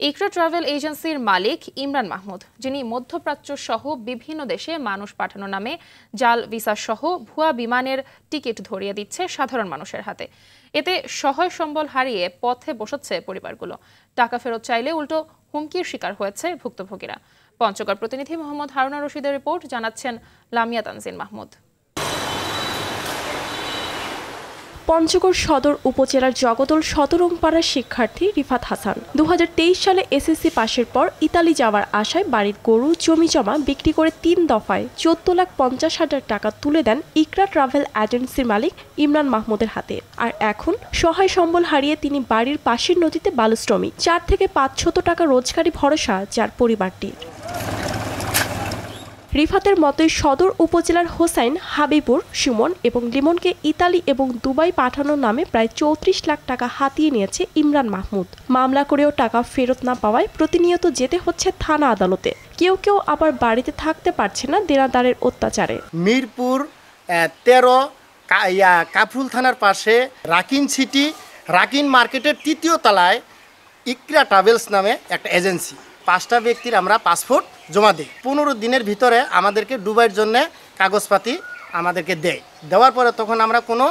ইকরা travel এজেন্সির মালিক ইমরান মাহমুদ, যিনি মধ্যপ্রাচ্য সহ বিভিন্ন দেশে মানুষ পাঠানো নামে জাল ভিসা সহ ভুয়া বিমানের টিকিট ধরিয়ে দিচ্ছে সাধারণ মানুষের হাতে। এতে সহায় সম্বল হারিয়ে পথে বসাচ্ছে পরিবারগুলো। টাকা ফেরত চাইলে উল্টো হুমকির শিকার হয়েছে ভুক্তভোগীরা। পঞ্চগড় প্রতিনিধি মোহাম্মদ হারুনা রশিদের রিপোর্ট, জানাচ্ছেন লামিয়া তানজিন মাহমুদ। পঞ্চগড় সদর উপজেলার জগদল সদরংপাড়ার শিক্ষার্থী রিফাত হাসান 2023 সালে এসএসসি পাশের পর ইতালি যাওয়ার আশায় বাড়ির গরু জমিজমা বিক্রি করে 3 দফায় 14,50,000 টাকা তুলে দেন ইকরা ট্রাভেল এজেন্সির মালিক ইমরান মাহমুদের হাতে। আর এখন সহায় সম্বল হারিয়ে তিনি বাড়ির পাশের নদীতে বালু শ্রমিক। 4 থেকে 500 টাকা রোজগারি ভরসা যার পরিবারটির। রিফাতের মতোই সদর উপজেলার হোসাইন, হাবিবুর, সুমন এবং লিমনকে ইতালি এবং দুবাই পাঠানোর নামে প্রায় 34 লাখ টাকা হাতিয়ে নিয়েছে ইমরান মাহমুদ। মামলা করেও টাকা ফেরত না পাওয়ায় প্রতিনিয়ত যেতে হচ্ছে থানা আদালতে। কেউ কেউ আবার বাড়িতে থাকতে পারছে না দেনাদারের অত্যাচারে। মিরপুর 13 কাফরুল থানার পাশে রাকিন সিটি, রাকিন মার্কেটের 3য় তলায় ইকরা ট্রাভেলস নামে একটা এজেন্সি। 5টা ব্যক্তির আমরা পাসপোর্ট জমা দিই। 15 দিনের ভিতরে আমাদেরকে দুবাইয়ের জন্য কাগজপাতি আমাদেরকে দেওয়ার পরে তখন আমরা কোনো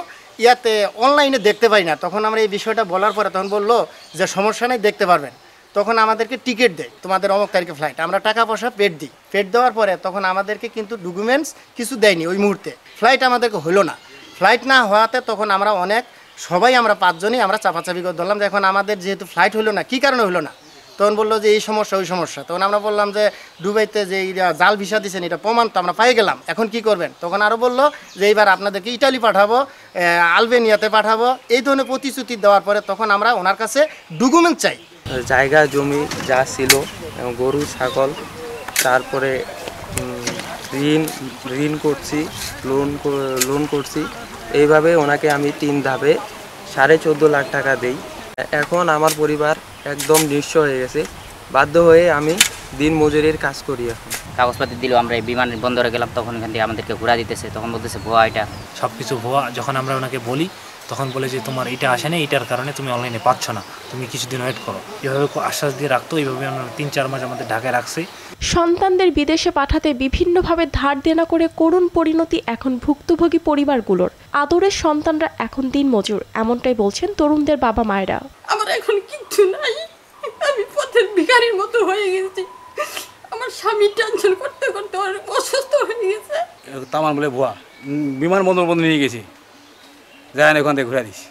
অনলাইনে দেখতে পাই না। তখন আমরা এই বিষয়টা বলার পরে তখন বললো যে সমস্যা নেই, দেখতে পারবেন। তখন আমাদেরকে টিকিট দেয়, তোমাদের অমুক তারিখে ফ্লাইট। আমরা টাকা পয়সা পেড দিই। পেড দেওয়ার পরে তখন আমাদেরকে কিন্তু ডকুমেন্টস কিছু দেয়নি ওই মুহূর্তে। ফ্লাইট আমাদেরকে হলো না। ফ্লাইট না হওয়াতে তখন আমরা সবাই আমরা 5 জনই আমরা চাপাচাপি করে ধরলাম যে এখন আমাদের যেহেতু ফ্লাইট হলো না, কী কারণে হলো না? তখন বললো যে এই সমস্যা ওই সমস্যা। তখন আমরা বললাম যে দুবাইতে যে জাল ভিসা দিচ্ছেন এটা প্রমাণ তো আমরা পাই গেলাম, এখন কি করবেন? তখন আরও বললো যে এইবার আপনাদেরকে ইটালি পাঠাবো, আলবেনিয়াতে পাঠাবো, এই ধরনের প্রতিশ্রুতি দেওয়ার পরে তখন আমরা ওনার কাছে ডকুমেন্ট চাই। জায়গা জমি যা ছিল, গরু ছাগল, তারপরে ঋণ করছি, লোন করছি। এইভাবে ওনাকে আমি 3 ধাপে 14.5 লাখ টাকা দেই। এখন আমার পরিবার একদম নিঃস্ব হয়ে গেছে। বাধ্য হয়ে আমি দিন মজুরির কাজ করি। এখন কাগজপাতি দিলেও আমরা বিমানের বন্দরে গেলাম, তখন এখান থেকে আমাদেরকে ঘোরা দিতেছে, তখন বলতেছে ভুয়া। এটা সব কিছু ভুয়া। যখন আমরা ওনাকে বলি তখন বলে যে তোমার এটা আসে না, এটার কারণে তুমি অনলাইনে পাচ্ছ না, তুমি কিছুদিন ওয়েট করো। এভাবে আশ্বাস দিয়ে রাখতো। এইভাবে আমরা 3-4 মাস আমাদের ঢাকায় রাখছি। সন্তানদের বিদেশে পাঠাতে বিভিন্নভাবে ধার দেনা করে করুণ পরিণতি এখন ভুক্তভোগী পরিবারগুলোর। আদরের সন্তানরা এখন দিনমজুর, এমনটাই বলছেন তরুণদের বাবা মায়েরা। আমার এখন কিচ্ছু নাই, আমি পথের ভিখারির মতো হয়ে গেছি। আমার স্বামী টেনশন করতে করতে অনেক অসুস্থ হয়ে গেছে। তামান বলে ভুয়া, বিমান বন্দর নিয়ে গেছি, যাই না ওখান থেকে ঘুরে দিছি।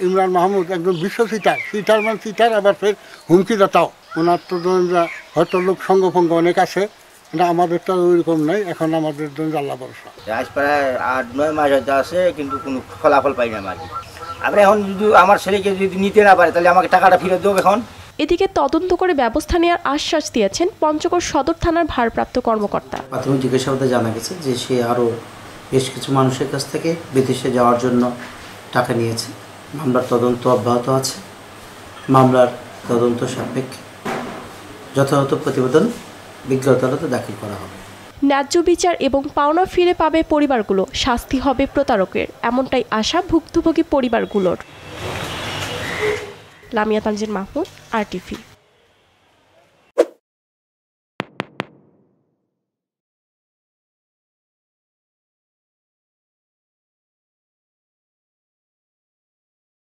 ইমরান মাহমুদ একজন বিশ্ব সিটার, আবার ফের হুমকিদাতাও। ওনার তো হয়তো লোক সঙ্গভঙ্গ অনেক আছে, আমাদের তো ওইরকম নেই। এখন আমাদের জন্য আল্লাহ ভরসা। আজ প্রায় 8-9 মাস হয়তো আছে, কিন্তু কোনো ফলাফল পাই না। আমরা এখন যদি আমার ছেলেকে যদি নিতে না পারে তাহলে আমাকে টাকাটা ফেরত দেবো এখন। এদিকে তদন্ত করে ব্যবস্থা নেওয়ার আশ্বাস দিয়েছেন পঞ্চগড় সদর থানার ভারপ্রাপ্ত কর্মকর্তা। প্রাথমিক জিজ্ঞাসাবাদে জানা গেছে যে সে আরও বেশ কিছু মানুষের কাছ থেকে বিদেশে যাওয়ার জন্য টাকা নিয়েছে। মামলার তদন্ত অব্যাহত আছে। মামলার তদন্ত সাপেক্ষে যথাযথ প্রতিবেদন বিজ্ঞ আদালতে দাখিল করা হবে। ন্যায্য বিচার এবং পাওনা ফিরে পাবে পরিবারগুলো, শাস্তি হবে প্রতারকের, এমনটাই আশা ভুক্তভোগী পরিবারগুলোর। লামিয়া তানজিন মাহমুদ, RTV।